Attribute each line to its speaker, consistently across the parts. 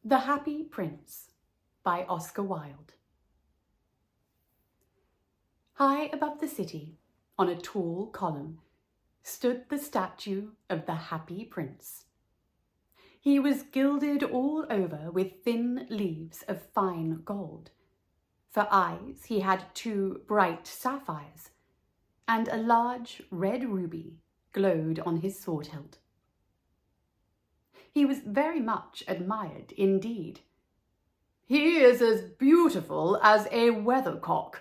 Speaker 1: The Happy Prince by Oscar Wilde. High above the city, on a tall column, stood the statue of the Happy Prince. He was gilded all over with thin leaves of fine gold. For eyes he had 2 bright sapphires, and a large red ruby glowed on his sword hilt. He was very much admired indeed. "He is as beautiful as a weathercock,"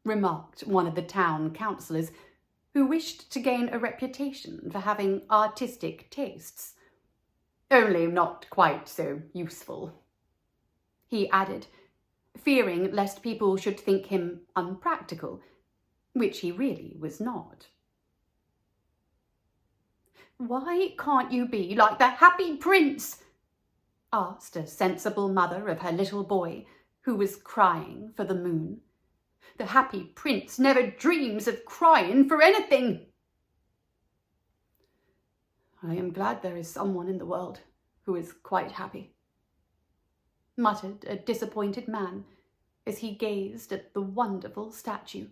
Speaker 1: remarked one of the town councillors, who wished to gain a reputation for having artistic tastes. "Only not quite so useful," he added, fearing lest people should think him unpractical, which he really was not. "Why can't you be like the Happy Prince?" asked a sensible mother of her little boy, who was crying for the moon. "The Happy Prince never dreams of crying for anything." "I am glad there is someone in the world who is quite happy," muttered a disappointed man as he gazed at the wonderful statue.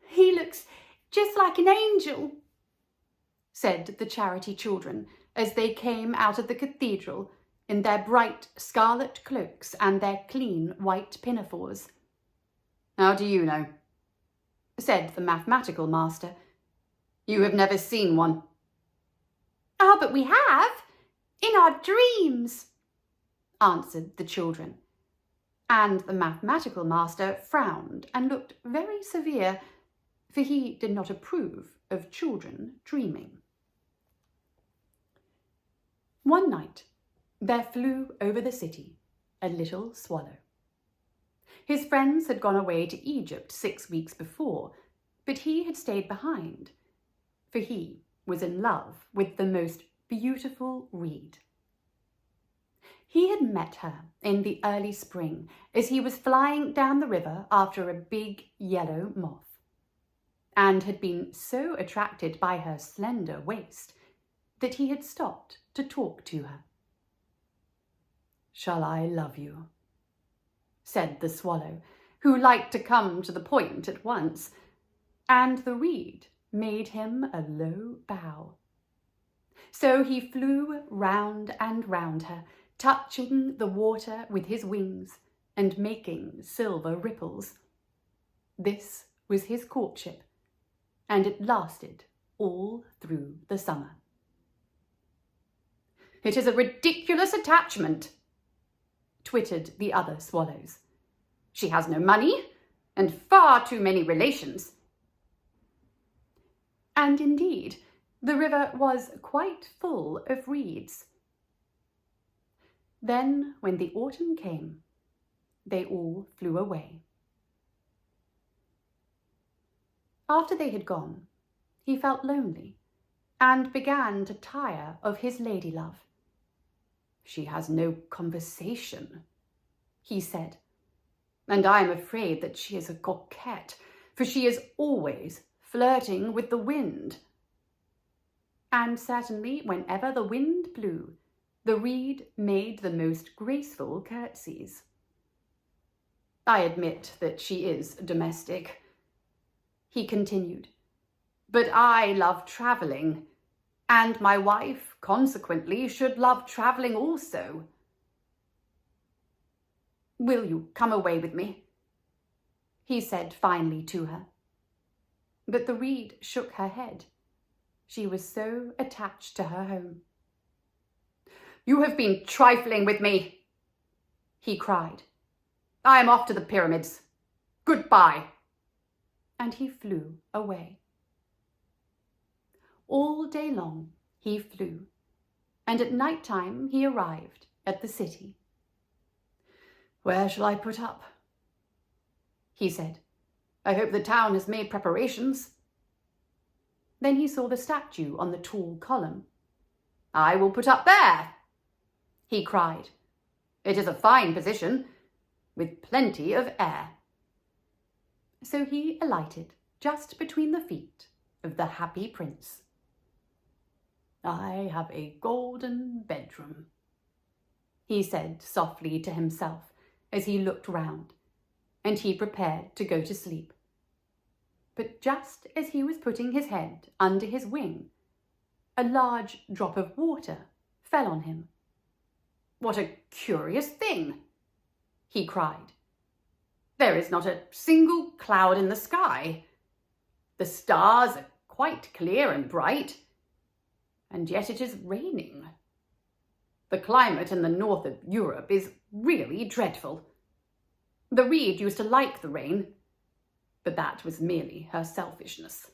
Speaker 1: "He looks just like an angel," said the charity children as they came out of the cathedral in their bright scarlet cloaks and their clean white pinafores. "How do you know?" said the mathematical master. "You have never seen one." "Ah, but we have, in our dreams," answered the children, and the mathematical master frowned and looked very severe, for he did not approve of children dreaming. One night there flew over the city a little swallow. His friends had gone away to Egypt 6 weeks before, but he had stayed behind, for he was in love with the most beautiful reed. He had met her in the early spring as he was flying down the river after a big yellow moth, and had been so attracted by her slender waist that he had stopped to talk to her. "Shall I love you?" said the swallow, who liked to come to the point at once, and the reed made him a low bow. So he flew round and round her, touching the water with his wings and making silver ripples. This was his courtship, and it lasted all through the summer. "It is a ridiculous attachment," twittered the other swallows. "She has no money and far too many relations." And indeed, the river was quite full of reeds. Then, when the autumn came, they all flew away. After they had gone, he felt lonely and began to tire of his lady-love. "She has no conversation," he said, "and I am afraid that she is a coquette, for she is always flirting with the wind." And certainly, whenever the wind blew, the reed made the most graceful curtsies. "I admit that she is domestic," he continued, "but I love travelling, and my wife, consequently, should love travelling also. Will you come away with me?" he said finally to her. But the reed shook her head. She was so attached to her home. "You have been trifling with me," he cried. "I am off to the pyramids. Goodbye." And he flew away. All day long he flew, and at night time he arrived at the city. "Where shall I put up?" he said. "I hope the town has made preparations." Then he saw the statue on the tall column. "I will put up there," he cried. "It is a fine position, with plenty of air." So he alighted just between the feet of the Happy Prince. "I have a golden bedroom," he said softly to himself as he looked round, and he prepared to go to sleep. But just as he was putting his head under his wing, a large drop of water fell on him. "What a curious thing!" he cried. "There is not a single cloud in the sky. The stars are quite clear and bright, and yet it is raining. The climate in the north of Europe is really dreadful. The reed used to like the rain, but that was merely her selfishness."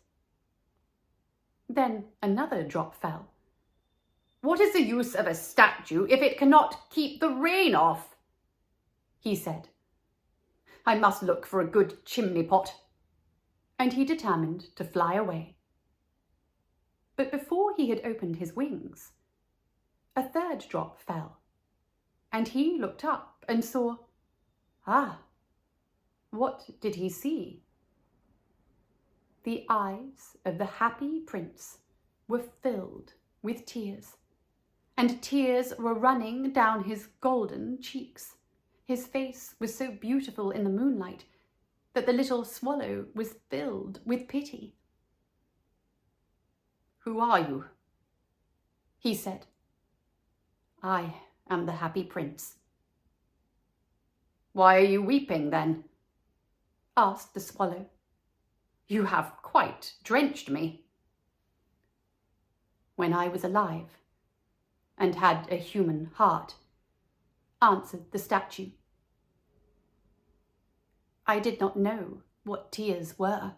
Speaker 1: Then another drop fell. "What is the use of a statue if it cannot keep the rain off?" he said. "I must look for a good chimney pot." And he determined to fly away. But before he had opened his wings, a third drop fell, and he looked up and saw, what did he see? The eyes of the happy prince were filled with tears, and tears were running down his golden cheeks. His face was so beautiful in the moonlight that the little swallow was filled with pity. "Who are you?" he said. "I am the happy prince." "Why are you weeping, then?" asked the swallow. "You have quite drenched me." "When I was alive and had a human heart," answered the statue. "I did not know what tears were,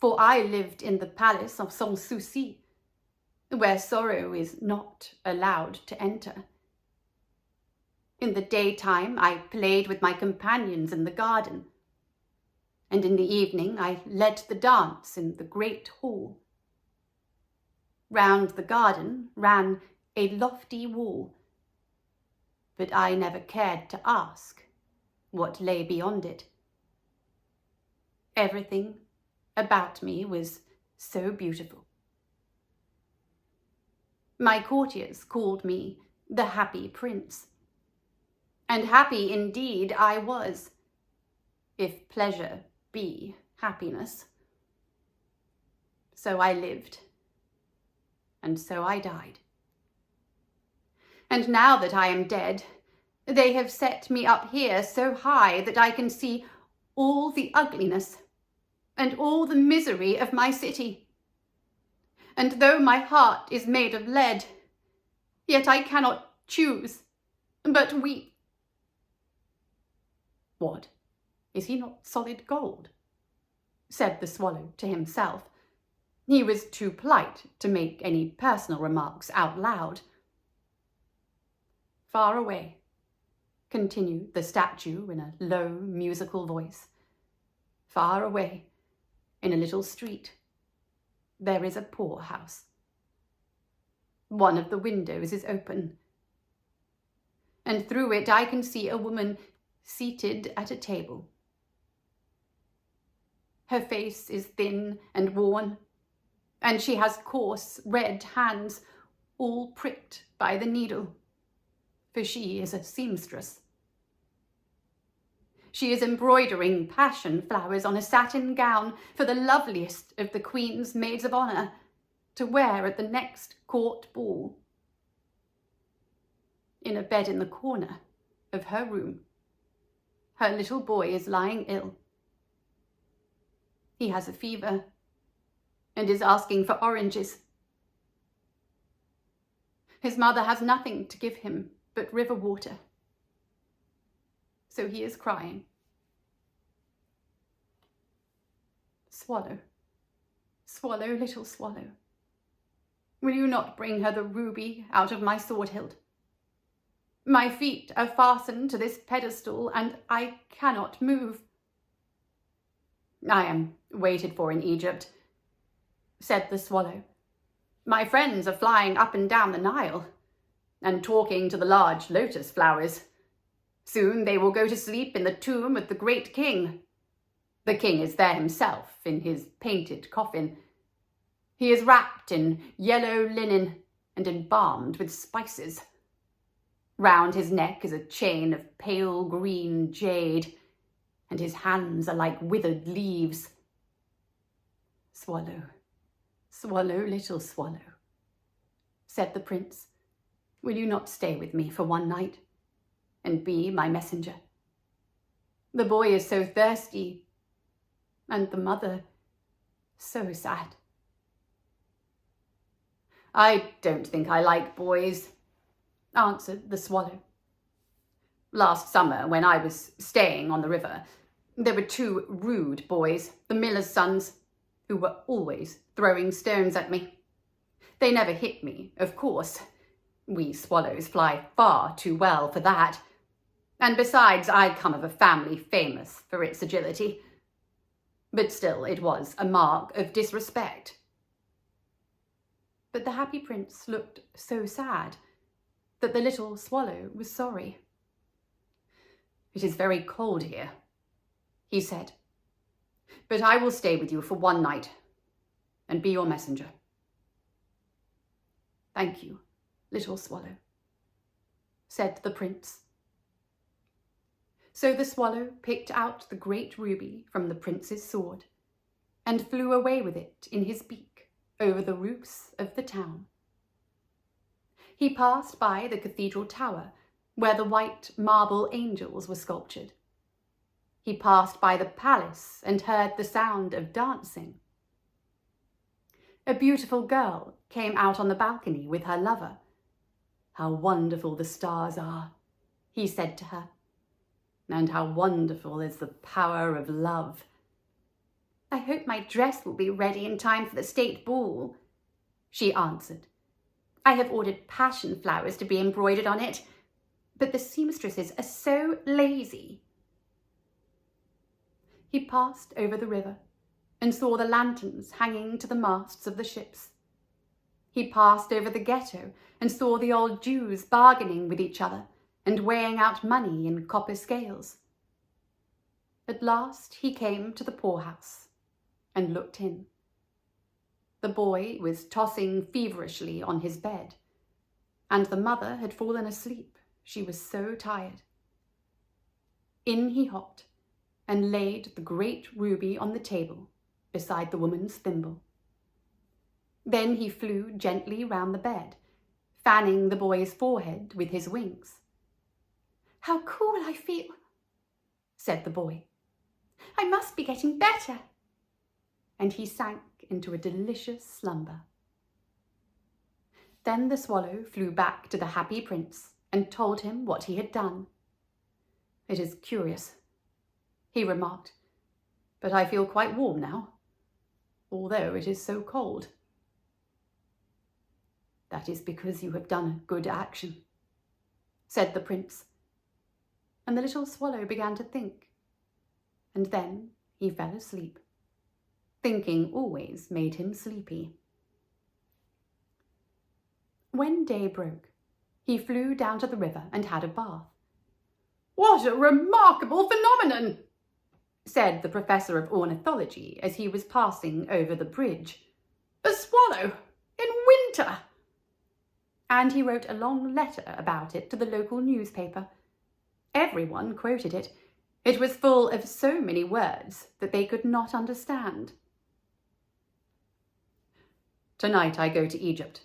Speaker 1: for I lived in the palace of Sans Souci, where sorrow is not allowed to enter. In the daytime I played with my companions in the garden, and in the evening I led the dance in the great hall. Round the garden ran a lofty wall, but I never cared to ask what lay beyond it. Everything about me was so beautiful. My courtiers called me the happy prince, and happy indeed I was, if pleasure be happiness. So I lived, and so I died. And now that I am dead, they have set me up here so high that I can see all the ugliness and all the misery of my city. And though my heart is made of lead, yet I cannot choose but weep." "What, is he not solid gold?" said the swallow to himself. He was too polite to make any personal remarks out loud. "Far away," continued the statue in a low, musical voice, "far away, in a little street, there is a poorhouse. One of the windows is open, and through it I can see a woman seated at a table. Her face is thin and worn, and she has coarse red hands, all pricked by the needle, for she is a seamstress. She is embroidering passion flowers on a satin gown for the loveliest of the Queen's maids of honour to wear at the next court ball. In a bed in the corner of her room, her little boy is lying ill. He has a fever and is asking for oranges. His mother has nothing to give him but river water, so he is crying. Swallow, swallow, little swallow, will you not bring her the ruby out of my sword hilt? My feet are fastened to this pedestal, and I cannot move." "I am waited for in Egypt," said the swallow. "My friends are flying up and down the Nile, and talking to the large lotus flowers. Soon they will go to sleep in the tomb of the great king. The king is there himself in his painted coffin. He is wrapped in yellow linen and embalmed with spices. Round his neck is a chain of pale green jade, and his hands are like withered leaves. Swallow, swallow, little swallow, said the prince, will you not stay with me for one night and be my messenger? The boy is so thirsty, and the mother so sad. I don't think I like boys, answered the swallow. Last summer, when I was staying on the river, there were two rude boys, the miller's sons, who were always throwing stones at me. They never hit me, of course. We swallows fly far too well for that. And besides, I come of a family famous for its agility. But still, it was a mark of disrespect. But the happy prince looked so sad that the little swallow was sorry. It is very cold here, he said, but I will stay with you for one night and be your messenger. Thank you, little swallow, said the prince. So the swallow picked out the great ruby from the prince's sword and flew away with it in his beak over the roofs of the town. He passed by the cathedral tower where the white marble angels were sculptured. He passed by the palace and heard the sound of dancing. A beautiful girl came out on the balcony with her lover. How wonderful the stars are, he said to her, and how wonderful is the power of love. I hope my dress will be ready in time for the state ball, she answered. I have ordered passion flowers to be embroidered on it, but the seamstresses are so lazy. He passed over the river and saw the lanterns hanging to the masts of the ships. He passed over the ghetto and saw the old Jews bargaining with each other and weighing out money in copper scales. At last he came to the poorhouse and looked in. The boy was tossing feverishly on his bed, and the mother had fallen asleep. She was so tired. In he hopped and laid the great ruby on the table beside the woman's thimble. Then he flew gently round the bed, fanning the boy's forehead with his wings. How cool I feel, said the boy. I must be getting better. And he sank into a delicious slumber. Then the swallow flew back to the happy prince and told him what he had done. It is curious, he remarked, but I feel quite warm now, although it is so cold. That is because you have done a good action, said the prince. And the little swallow began to think, and then he fell asleep. Thinking always made him sleepy. When day broke, he flew down to the river and had a bath. What a remarkable phenomenon, said the professor of ornithology as he was passing over the bridge. A swallow in winter. And he wrote a long letter about it to the local newspaper. Everyone quoted it. It was full of so many words that they could not understand. Tonight I go to Egypt,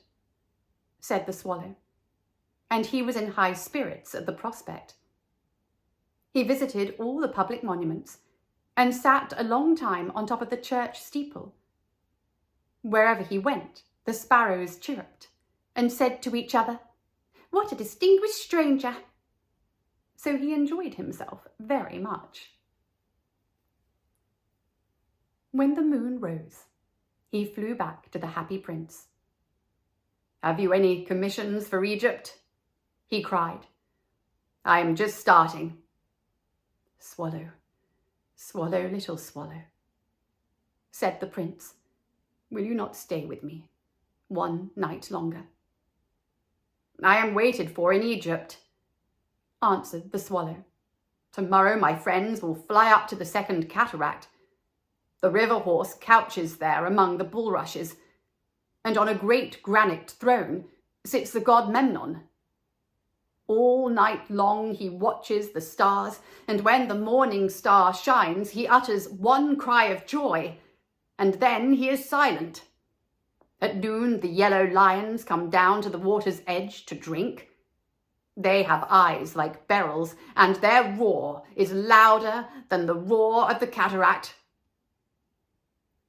Speaker 1: said the swallow, and he was in high spirits at the prospect. He visited all the public monuments and sat a long time on top of the church steeple. Wherever he went, the sparrows chirruped and said to each other, "What a distinguished stranger!" So he enjoyed himself very much. When the moon rose, he flew back to the happy prince. Have you any commissions for Egypt? He cried. I am just starting. Swallow, swallow, little swallow, said the prince. Will you not stay with me one night longer? I am waited for in Egypt, answered the swallow. Tomorrow my friends will fly up to the second cataract. The river horse couches there among the bulrushes, and on a great granite throne sits the god Memnon. All all night long he watches the stars, and when the morning star shines, he utters one cry of joy, and then he is silent. At noon, the yellow lions come down to the water's edge to drink. They have eyes like beryls, and their roar is louder than the roar of the cataract.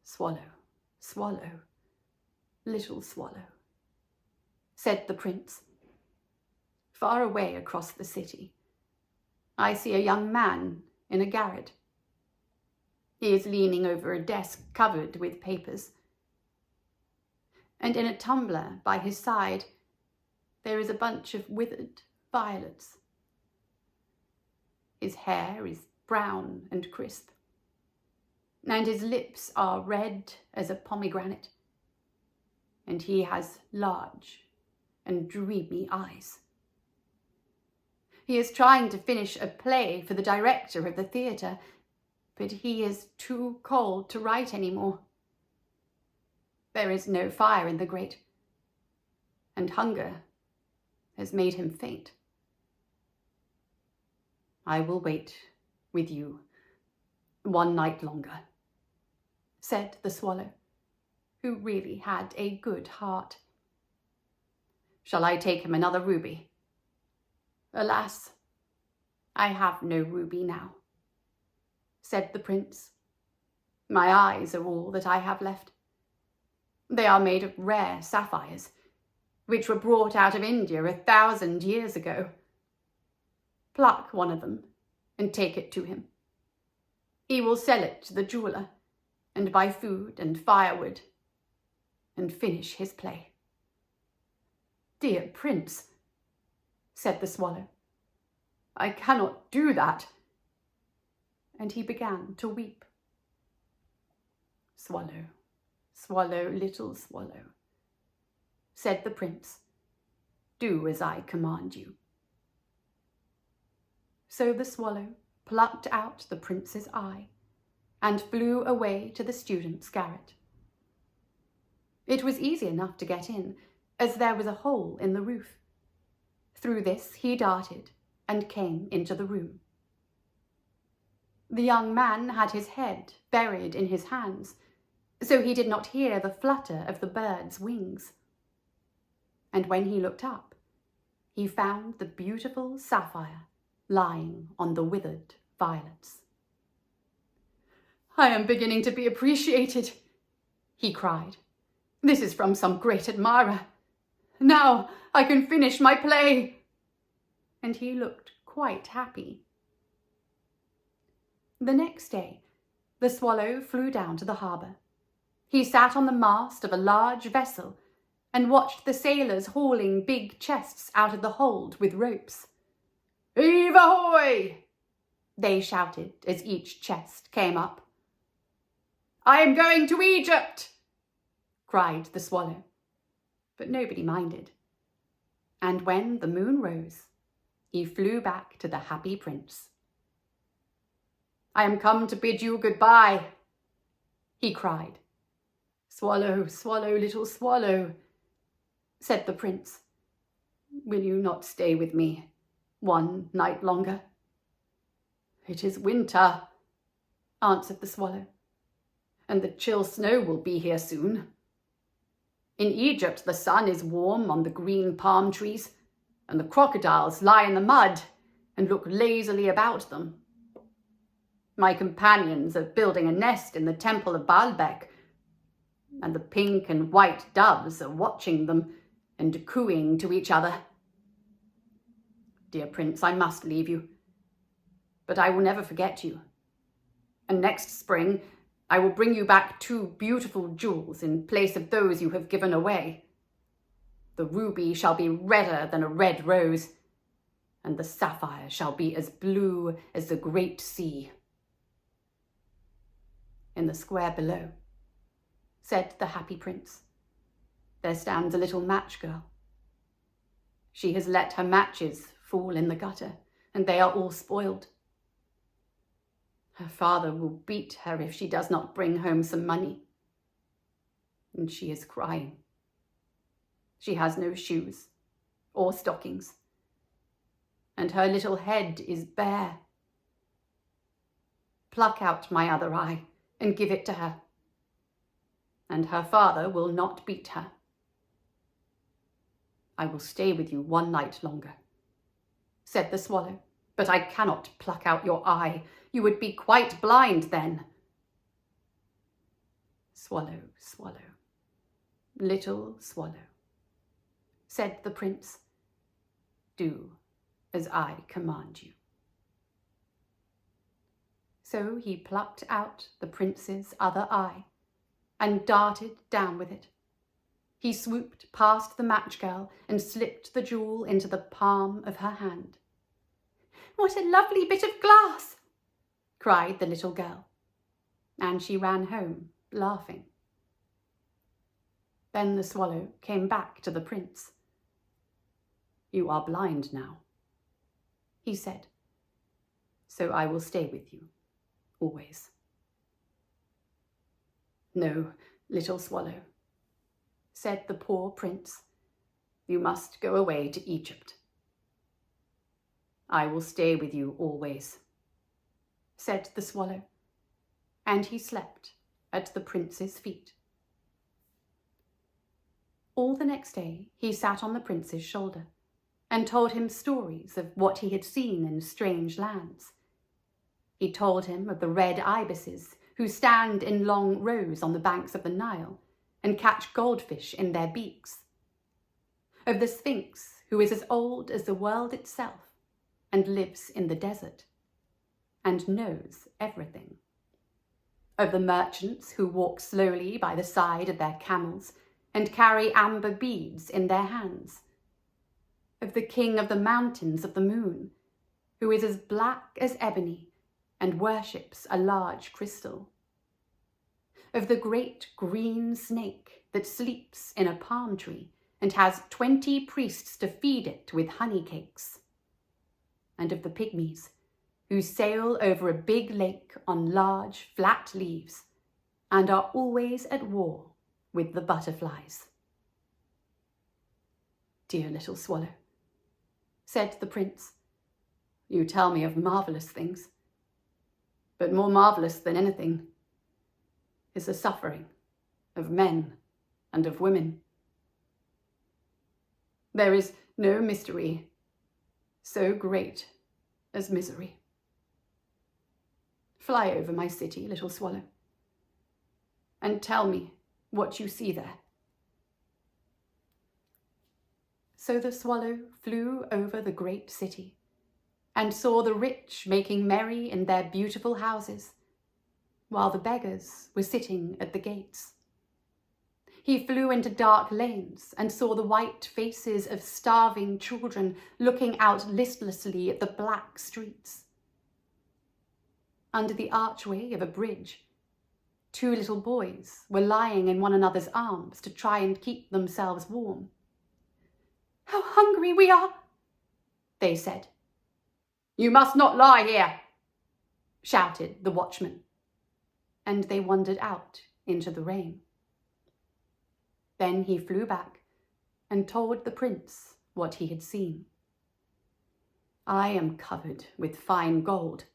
Speaker 1: Swallow, swallow, little swallow, said the prince. Far away across the city, I see a young man in a garret. He is leaning over a desk covered with papers, and in a tumbler by his side there is a bunch of withered violets. His hair is brown and crisp, and his lips are red as a pomegranate, and he has large and dreamy eyes. He is trying to finish a play for the director of the theatre, but he is too cold to write any more. There is no fire in the grate, and hunger has made him faint. I will wait with you one night longer, said the swallow, who really had a good heart. Shall I take him another ruby? Alas, I have no ruby now, said the prince. My eyes are all that I have left. They are made of rare sapphires, which were brought out of India 1,000 years ago. Pluck one of them and take it to him. He will sell it to the jeweller and buy food and firewood and finish his play. Dear prince, said the swallow, I cannot do that. And he began to weep. Swallow, swallow, little swallow, said the prince, do as I command you. So the swallow plucked out the prince's eye and flew away to the student's garret. It was easy enough to get in, as there was a hole in the roof. Through this he darted and came into the room. The young man had his head buried in his hands, so he did not hear the flutter of the bird's wings. And when he looked up, he found the beautiful sapphire lying on the withered violets. I am beginning to be appreciated, he cried. This is from some great admirer. Now I can finish my play. And he looked quite happy. The next day, the swallow flew down to the harbour. He sat on the mast of a large vessel and watched the sailors hauling big chests out of the hold with ropes. Heave ahoy! They shouted as each chest came up. I am going to Egypt, cried the swallow. But nobody minded. And when the moon rose, he flew back to the happy prince. I am come to bid you goodbye, he cried. Swallow, swallow, little swallow, said the prince. Will you not stay with me one night longer? It is winter, answered the swallow, and the chill snow will be here soon. In Egypt the sun is warm on the green palm trees, and the crocodiles lie in the mud and look lazily about them. My companions are building a nest in the temple of Baalbek, and the pink and white doves are watching them and cooing to each other. Dear prince, I must leave you, but I will never forget you. And next spring I will bring you back 2 beautiful jewels in place of those you have given away. The ruby shall be redder than a red rose, and the sapphire shall be as blue as the great sea. In the square below, said the happy prince, there stands a little match girl. She has let her matches fall in the gutter, and they are all spoiled. Her father will beat her if she does not bring home some money. And she is crying. She has no shoes or stockings. and her little head is bare. Pluck out my other eye and give it to her, and her father will not beat her. I will stay with you one night longer, said the swallow, but I cannot pluck out your eye. You would be quite blind then. Swallow, swallow, little swallow, said the prince, do as I command you. So he plucked out the prince's other eye and darted down with it. He swooped past the match girl and slipped the jewel into the palm of her hand. What a lovely bit of glass, cried the little girl, and she ran home, laughing. Then the swallow came back to the prince. You are blind now, he said, so I will stay with you, always. No, little swallow, said the poor prince, you must go away to Egypt. I will stay with you always, said the swallow, and he slept at the prince's feet. All the next day he sat on the prince's shoulder and told him stories of what he had seen in strange lands. He told him of the red ibises who stand in long rows on the banks of the Nile and catch goldfish in their beaks, of the Sphinx who is as old as the world itself and lives in the desert and knows everything, of the merchants who walk slowly by the side of their camels and carry amber beads in their hands, of the king of the mountains of the moon, who is as black as ebony and worships a large crystal, of the great green snake that sleeps in a palm tree and has 20 priests to feed it with honey cakes, and of the pygmies who sail over a big lake on large flat leaves and are always at war with the butterflies. Dear little swallow, said the prince, you tell me of marvellous things, but more marvellous than anything is the suffering of men and of women. There is no mystery so great as misery. Fly over my city, little swallow, and tell me what you see there. So the swallow flew over the great city and saw the rich making merry in their beautiful houses, while the beggars were sitting at the gates. He flew into dark lanes and saw the white faces of starving children looking out listlessly at the black streets. Under the archway of a bridge, 2 little boys were lying in one another's arms to try and keep themselves warm. How hungry we are, they said. You must not lie here, shouted the watchman, and they wandered out into the rain. Then he flew back and told the prince what he had seen. I am covered with fine gold,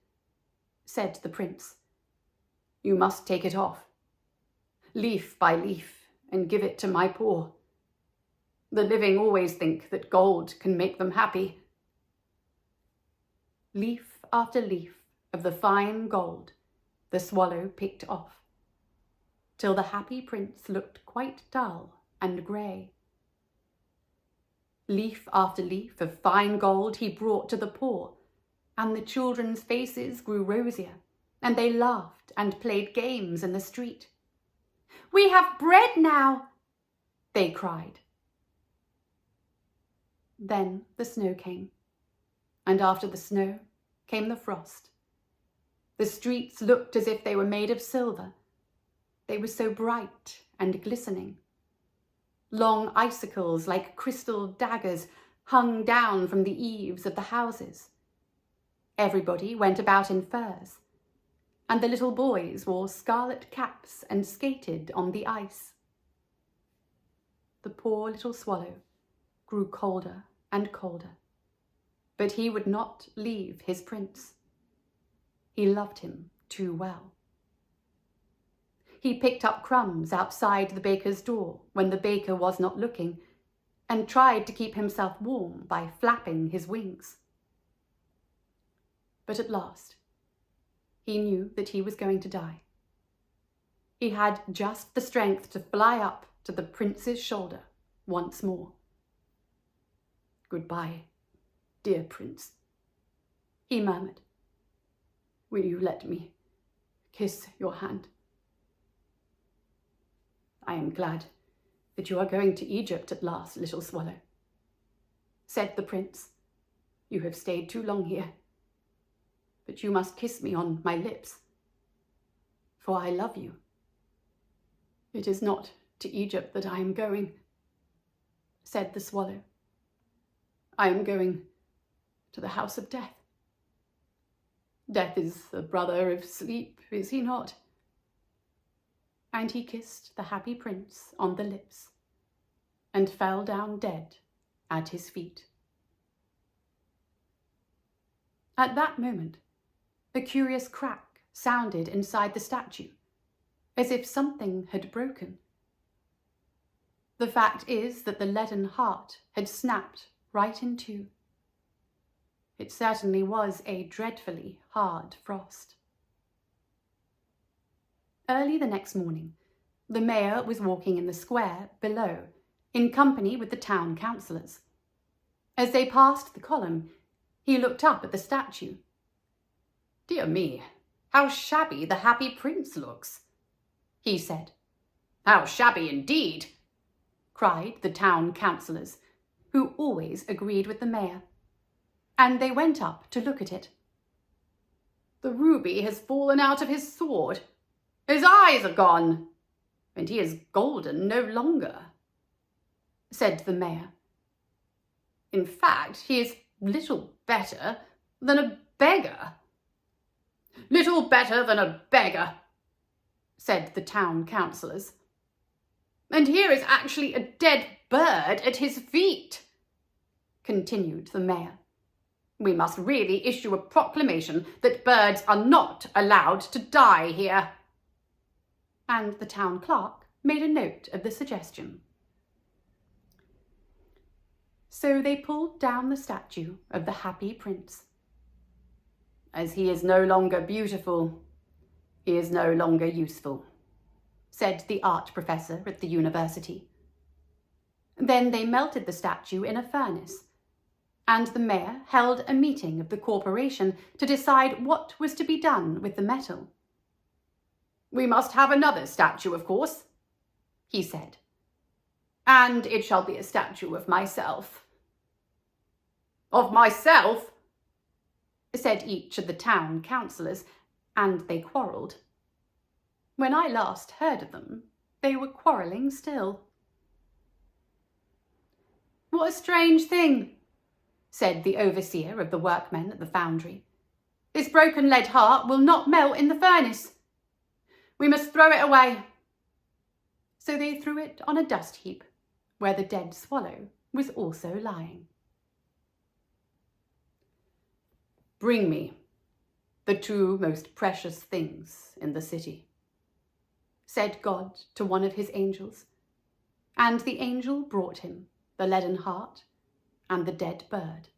Speaker 1: said the prince. You must take it off, leaf by leaf, and give it to my poor. The living always think that gold can make them happy. Leaf after leaf of the fine gold the swallow picked off, till the happy prince looked quite dull and grey. Leaf after leaf of fine gold he brought to the poor, and the children's faces grew rosier, and they laughed and played games in the street. We have bread now, they cried. Then the snow came, and after the snow came the frost. The streets looked as if they were made of silver. They were so bright and glistening. Long icicles like crystal daggers hung down from the eaves of the houses. Everybody went about in furs, and the little boys wore scarlet caps and skated on the ice. The poor little swallow grew colder and colder, but he would not leave his prince. He loved him too well. He picked up crumbs outside the baker's door when the baker was not looking, and tried to keep himself warm by flapping his wings. But at last, he knew that he was going to die. He had just the strength to fly up to the prince's shoulder once more. "Goodbye, dear prince," he murmured. "Will you let me kiss your hand?" "I am glad that you are going to Egypt at last, little swallow," said the prince. "You have stayed too long here, but you must kiss me on my lips, for I love you." "It is not to Egypt that I am going," said the swallow. "I am going to the house of death. Death is the brother of sleep, is he not?" And he kissed the happy prince on the lips and fell down dead at his feet. At that moment, a curious crack sounded inside the statue, as if something had broken. The fact is that the leaden heart had snapped right in two. It certainly was a dreadfully hard frost. Early the next morning, the mayor was walking in the square below, in company with the town councillors. As they passed the column, he looked up at the statue. "Dear me, how shabby the happy prince looks," he said. "How shabby indeed," cried the town councillors, who always agreed with the mayor, and they went up to look at it. "The ruby has fallen out of his sword. His eyes are gone, and he is golden no longer," said the mayor. "In fact, he is little better than a beggar." "Little better than a beggar," said the town councillors. "And here is actually a dead bird at his feet," continued the mayor. "We must really issue a proclamation that birds are not allowed to die here." And the town clerk made a note of the suggestion. So they pulled down the statue of the happy prince. "As he is no longer beautiful, he is no longer useful," said the art professor at the university. Then they melted the statue in a furnace, and the mayor held a meeting of the corporation to decide what was to be done with the metal. "We must have another statue, of course," he said. "And it shall be a statue of myself." "Of myself?" said each of the town councillors, and they quarrelled. When I last heard of them, they were quarrelling still. "What a strange thing," said the overseer of the workmen at the foundry. "This broken lead heart will not melt in the furnace. We must throw it away." So they threw it on a dust heap, where the dead swallow was also lying. "Bring me the two most precious things in the city," said God to one of his angels, and the angel brought him the leaden heart and the dead bird.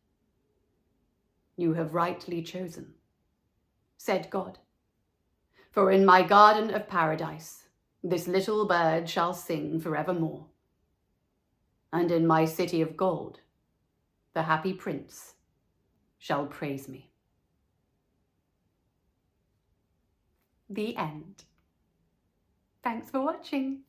Speaker 1: "You have rightly chosen," said God, "for in my garden of paradise this little bird shall sing forevermore, and in my city of gold the happy prince shall praise me." The end. Thanks for watching.